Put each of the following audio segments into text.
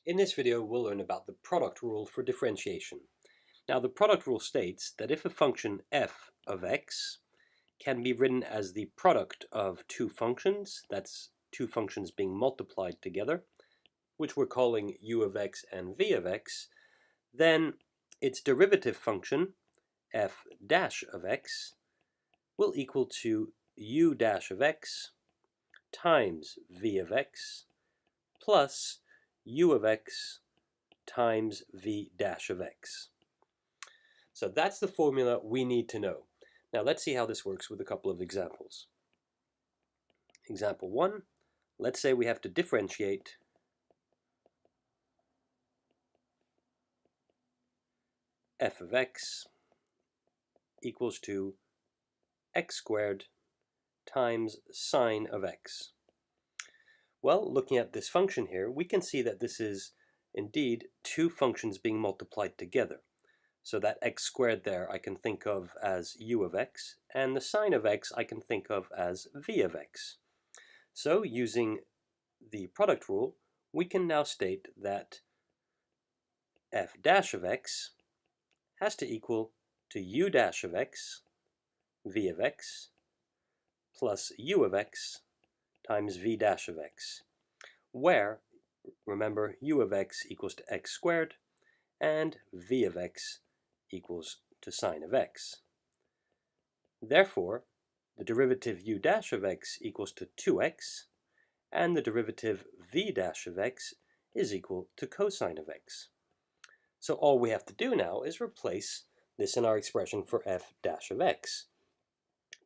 In this video, we'll learn about the product rule for differentiation. Now, the product rule states that if a function f of x can be written as the product of two functions, that's two functions being multiplied together, which we're calling u of x and v of x, then its derivative function, f dash of x, will equal to u dash of x times v of x plus u of x times v dash of x. So that's the formula we need to know. Now let's see how this works with a couple of examples. Example 1, let's say we have to differentiate f of x equals to x squared times sine of x. Well, looking at this function here, we can see that this is indeed two functions being multiplied together. So that x squared there I can think of as u of x, and the sine of x I can think of as v of x. So using the product rule, we can now state that f dash of x has to equal to u dash of x, v of x, plus u of x times v dash of x, where, remember, u of x equals to x squared, and v of x equals to sine of x. Therefore, the derivative u dash of x equals to 2x, and the derivative v dash of x is equal to cosine of x. So all we have to do now is replace this in our expression for f dash of x.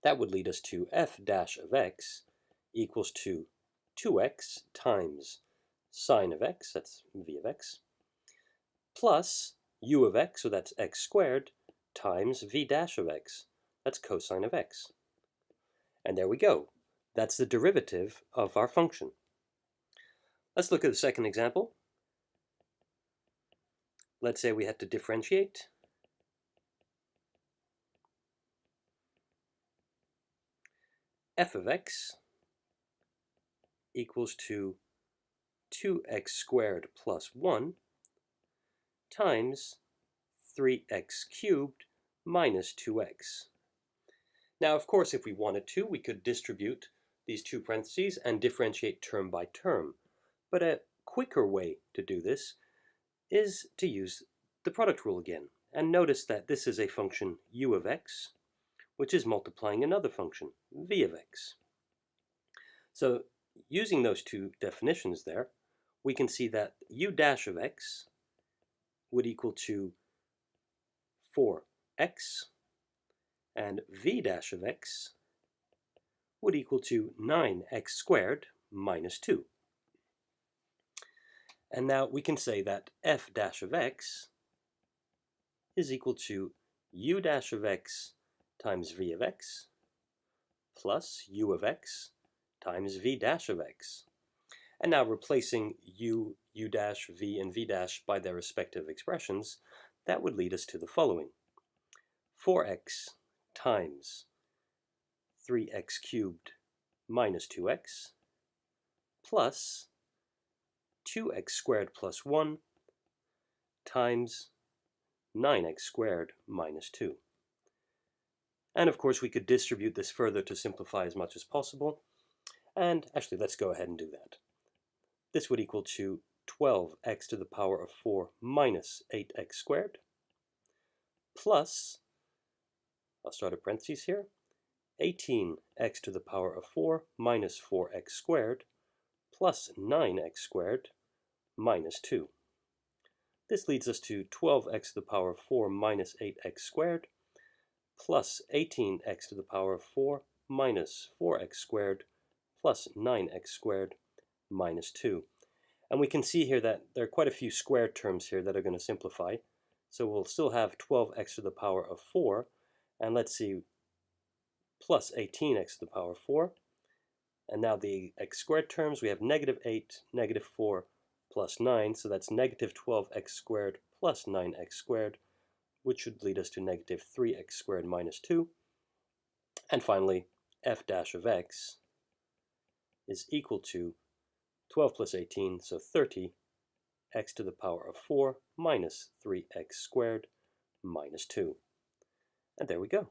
That would lead us to f dash of x equals to 2x times sine of x, that's v of x, plus u of x, so that's x squared, times v dash of x, that's cosine of x. And there we go. That's the derivative of our function. Let's look at the second example. Let's say we had to differentiate f of x equals to 2x squared plus 1 times 3x cubed minus 2x. Now, of course, if we wanted to, we could distribute these two parentheses and differentiate term by term. But a quicker way to do this is to use the product rule again. And notice that this is a function u of x, which is multiplying another function, v of x. So using those two definitions there, we can see that u dash of x would equal to 4x, and v dash of x would equal to 9x squared minus 2. And now we can say that f dash of x is equal to u dash of x times v of x plus u of x times v dash of x. And now replacing u dash, v, and v dash by their respective expressions, that would lead us to the following. 4x times 3x cubed minus 2x plus 2x squared plus 1 times 9x squared minus 2. And of course we could distribute this further to simplify as much as possible. And actually, let's go ahead and do that. This would equal to 12x to the power of 4 minus 8x squared plus, I'll start a parentheses here, 18x to the power of 4 minus 4x squared plus 9x squared minus 2. This leads us to 12x to the power of 4 minus 8x squared plus 18x to the power of 4 minus 4x squared plus 9x squared minus 2. And we can see here that there are quite a few square terms here that are going to simplify. So we'll still have 12x to the power of 4, and let's see, plus 18x to the power of 4. And now the x squared terms, we have negative 8, negative 4, plus 9, so that's negative 12x squared plus 9x squared, which should lead us to negative 3x squared minus 2. And finally, f dash of x is equal to 12 plus 18, so 30, x to the power of 4 minus 3x squared minus 2. And there we go.